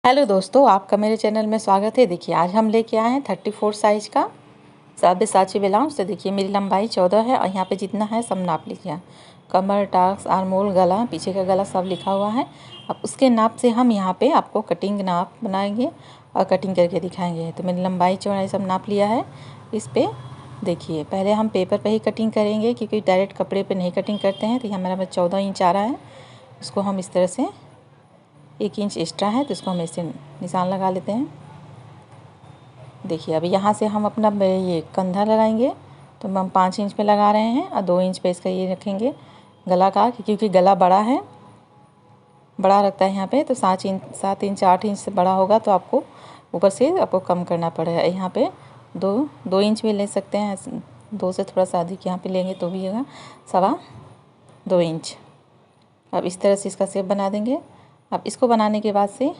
Hello दोस्तों, आपका मेरे चैनल में स्वागत है। देखिए आज हम लेके आए हैं 34 साइज़ का साबिसाची ब्लाउज। तो देखिए मेरी लंबाई 14 है और यहाँ पे जितना है सब नाप लीजिए। कमर, टाक्स, आर्मोल, गला, पीछे का गला सब लिखा हुआ है। अब उसके नाप से हम यहाँ पे आपको कटिंग नाप बनाएंगे और कटिंग करके दिखाएंगे। तो मेरी लंबाई चौड़ाई सब नाप लिया है। इस पर देखिए पहले हम पेपर पर ही कटिंग करेंगे क्योंकि डायरेक्ट कपड़े पर नहीं कटिंग करते हैं। तो यहाँ मेरा 14 इंच आ रहा है। उसको हम इस तरह से 1 इंच एक्स्ट्रा है तो इसको हम ऐसे निशान लगा लेते हैं। देखिए अब यहाँ से हम अपना ये कंधा लगाएंगे तो हम 5 इंच पे लगा रहे हैं और 2 इंच पे इसका ये रखेंगे गला का, क्योंकि गला बड़ा है, बड़ा रखता है यहाँ पे। तो 7 इंच 8 इंच से बड़ा होगा तो आपको ऊपर से आपको कम करना पड़ेगा। यहाँ पे 2 इंच भी ले सकते हैं, 2 से थोड़ा सा अधिक यहाँ पे लेंगे तो भी होगा 2.25 इंच। अब इस तरह से इसका शेप बना देंगे। अब इसको बनाने के बाद से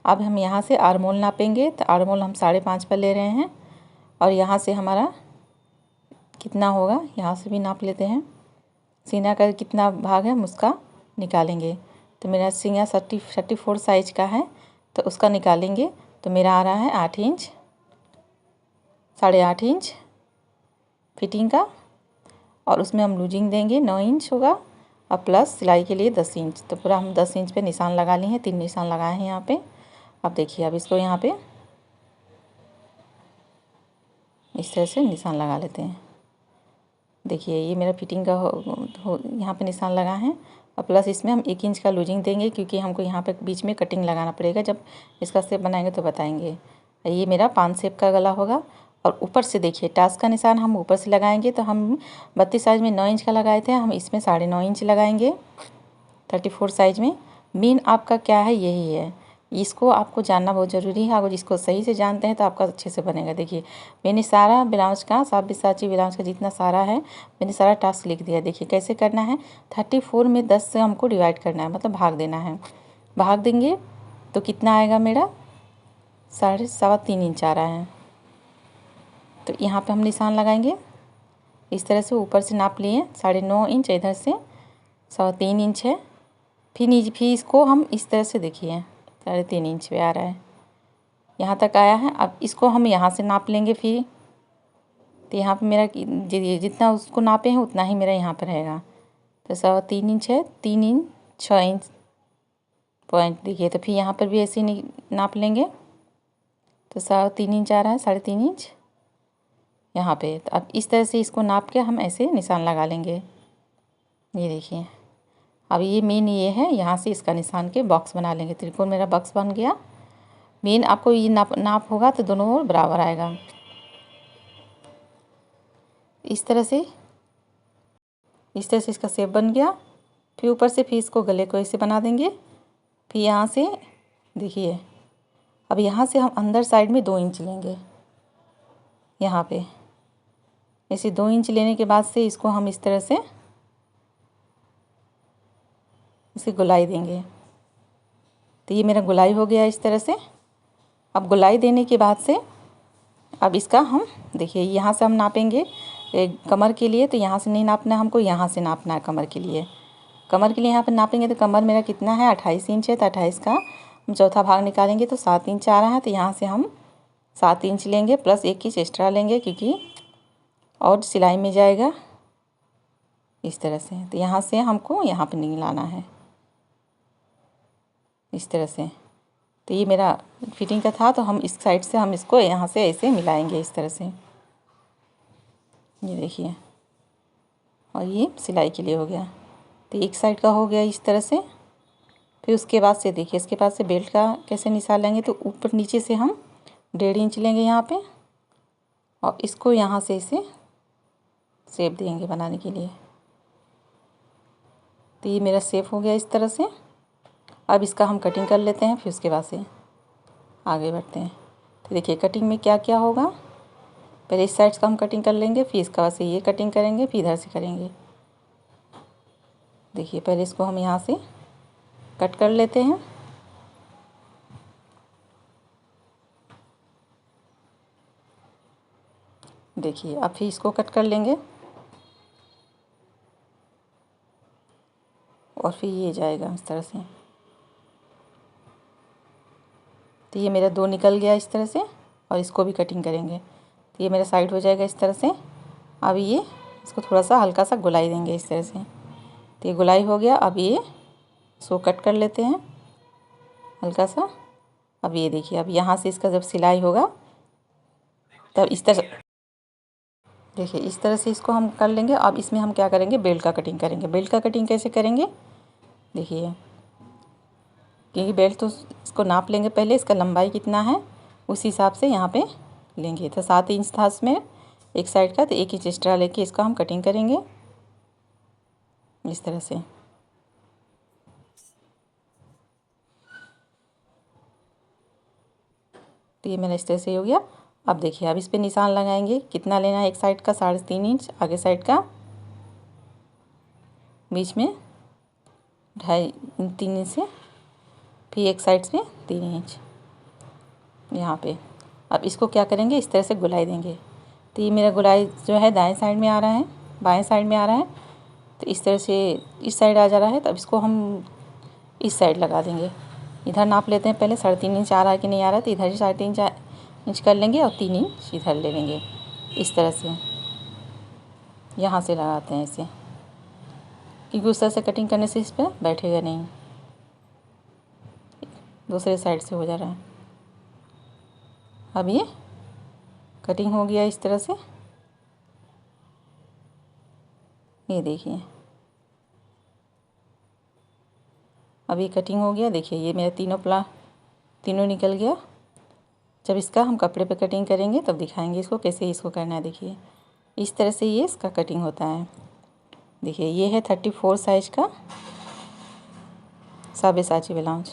अब हम यहाँ से आर्मोल नापेंगे। तो आर्मोल हम 5.5 पर ले रहे हैं और यहाँ से हमारा कितना होगा यहाँ से भी नाप लेते हैं। सीना का कितना भाग है हम उसका निकालेंगे। तो मेरा सीना 34 साइज का है तो उसका निकालेंगे। तो मेरा आ रहा है 8 इंच, 8.5 इंच फिटिंग का, और उसमें हम लूजिंग देंगे 9 इंच होगा और प्लस सिलाई के लिए 10 इंच। तो पूरा हम 10 इंच पे निशान लगा लिए हैं, 3 निशान लगाए हैं यहाँ पे। अब देखिए अब इसको यहाँ पे इस तरह से निशान लगा लेते हैं। देखिए ये मेरा फिटिंग का यहाँ पे निशान लगा है और प्लस इसमें हम 1 इंच का लूजिंग देंगे क्योंकि हमको यहाँ पे बीच में कटिंग लगाना पड़ेगा। जब इसका शेप बनाएंगे तो बताएंगे। ये मेरा 5 शेप का गला होगा। और ऊपर से देखिए टास्क का निशान हम ऊपर से लगाएंगे। तो हम 32 साइज़ में 9 इंच का लगाए थे, हम इसमें 9.5 इंच लगाएंगे 34 साइज़ में। मेन आपका क्या है यही है, इसको आपको जानना बहुत ज़रूरी है। अगर इसको सही से जानते हैं तो आपका अच्छे से बनेगा। देखिए मैंने सारा ब्लाउज का साबिसाची ब्लाउज का जितना सारा है मैंने सारा टास्क लिख दिया। देखिए कैसे करना है। 34 में 10 से हमको डिवाइड करना है, मतलब भाग देना है। भाग देंगे तो कितना आएगा मेरा 3.25 इंच आ रहा है। तो यहाँ पे हम निशान लगाएंगे इस तरह से। ऊपर से नाप लिए 9.5 इंच, इधर से 3.25 इंच है। फिर इसको हम इस तरह से देखिए 3.5 इंच पे आ रहा है, यहाँ तक आया है। अब इसको हम यहाँ से नाप लेंगे फिर। तो यहाँ पे मेरा जितना उसको नापे हैं उतना ही मेरा यहाँ पर रहेगा। तो 3.25 इंच है, 3 इंच 6 इंच पॉइंट देखिए। तो फिर यहाँ पर भी ऐसे ही नाप लेंगे। तो 3.25 इंच आ रहा है, 3.5 इंच यहाँ पे। तो अब इस तरह से इसको नाप के हम ऐसे निशान लगा लेंगे। ये देखिए अब ये मेन ये है, यहाँ से इसका निशान के बॉक्स बना लेंगे। त्रिकोण मेरा बॉक्स बन गया। मेन आपको ये नाप होगा तो दोनों ओर बराबर आएगा। इस तरह से इसका शेप बन गया। फिर ऊपर से फिर इसको गले को ऐसे बना देंगे। फिर यहाँ से देखिए अब यहाँ से हम अंदर साइड में 2 इंच लेंगे। यहाँ पे ऐसे 2 इंच लेने के बाद से इसको हम इस तरह से इसे गोलाई देंगे। तो ये मेरा गोलाई हो गया इस तरह से। अब गोलाई देने के बाद से अब इसका हम देखिए यहाँ से हम नापेंगे कमर के लिए। तो यहाँ से नहीं नापना है हमको, यहाँ से नापना है कमर के लिए। कमर के लिए यहाँ पर नापेंगे तो कमर मेरा कितना है 28 इंच है। तो 28 का हम चौथा भाग निकालेंगे तो 7 इंच आ रहा है। तो यहाँ से हम 7 इंच लेंगे प्लस 1 इंच एक्स्ट्रा लेंगे क्योंकि और सिलाई में जाएगा इस तरह से। तो यहाँ से हमको यहाँ पर नहीं लाना है इस तरह से। तो ये मेरा फिटिंग का था। तो हम इस साइड से हम इसको यहाँ से ऐसे मिलाएंगे इस तरह से। ये देखिए और ये सिलाई के लिए हो गया। तो एक साइड का हो गया इस तरह से। फिर उसके बाद से देखिए इसके बाद से बेल्ट का कैसे निशान लेंगे। तो ऊपर नीचे से हम 1.5 इंच लेंगे यहाँ पे और इसको यहाँ से इसे शेप देंगे बनाने के लिए। तो ये मेरा शेप हो गया इस तरह से। अब इसका हम कटिंग कर लेते हैं, फिर उसके बाद से आगे बढ़ते हैं। तो देखिए कटिंग में क्या क्या होगा। पहले इस साइड का हम कटिंग कर लेंगे, फिर इसका बाद से ये कटिंग करेंगे, फिर इधर से करेंगे। देखिए पहले इसको हम यहाँ से कट कर लेते हैं। देखिए अब फिर इसको कट कर लेंगे और फिर ये जाएगा इस तरह से। तो ये मेरा 2 निकल गया इस तरह से, और इसको भी कटिंग करेंगे तो ये मेरा साइड हो जाएगा इस तरह से। अब ये इसको थोड़ा सा हल्का सा गोलाई देंगे इस तरह से, तो ये गोलाई हो गया। अब ये इसको कट कर लेते हैं हल्का सा। अब ये देखिए, अब यहाँ से इसका जब सिलाई होगा तब इस तरह, देखिए इस तरह से इसको हम कर लेंगे। अब इसमें हम क्या करेंगे, बेल्ट का कटिंग करेंगे। बेल्ट का कटिंग कैसे करेंगे, देखिए, क्योंकि बेल्ट तो इसको नाप लेंगे पहले, इसका लंबाई कितना है उस हिसाब से यहाँ पे लेंगे। तो 7 इंच था इसमें एक साइड का, तो 1 इंच एक्स्ट्रा लेके इसको हम कटिंग करेंगे इस तरह से। तो ये मेरा इस तरह से हो गया। अब देखिए, अब इस पे निशान लगाएंगे। कितना लेना है, एक साइड का 3.5 इंच, आगे साइड का बीच में 3 इंच से, फिर एक साइड से 3 इंच यहाँ पे। अब इसको क्या करेंगे, इस तरह से गुलाई देंगे। तो ये मेरा गुलाई जो है दाएं साइड में आ रहा है, बाएं साइड में आ रहा है, तो इस तरह से इस साइड आ जा रहा है। तो अब इसको हम इस साइड लगा देंगे। इधर नाप लेते हैं पहले, 3.5 इंच आ रहा है कि नहीं आ रहा है, तो इधर ही 3.5 इंच कर लेंगे और 3 इंच इधर ले लेंगे इस तरह से। यहाँ से लगाते हैं इसे, क्योंकि उस तरह से कटिंग करने से इस पर बैठेगा नहीं, दूसरे साइड से हो जा रहा है। अब ये कटिंग हो गया इस तरह से, ये देखिए अब ये कटिंग हो गया। देखिए ये मेरा तीनों निकल गया। जब इसका हम कपड़े पे कटिंग करेंगे तब दिखाएंगे इसको कैसे इसको करना है। देखिए इस तरह से ये इसका कटिंग होता है। देखिए ये है 34 साइज का साबिसाची ब्लाउज।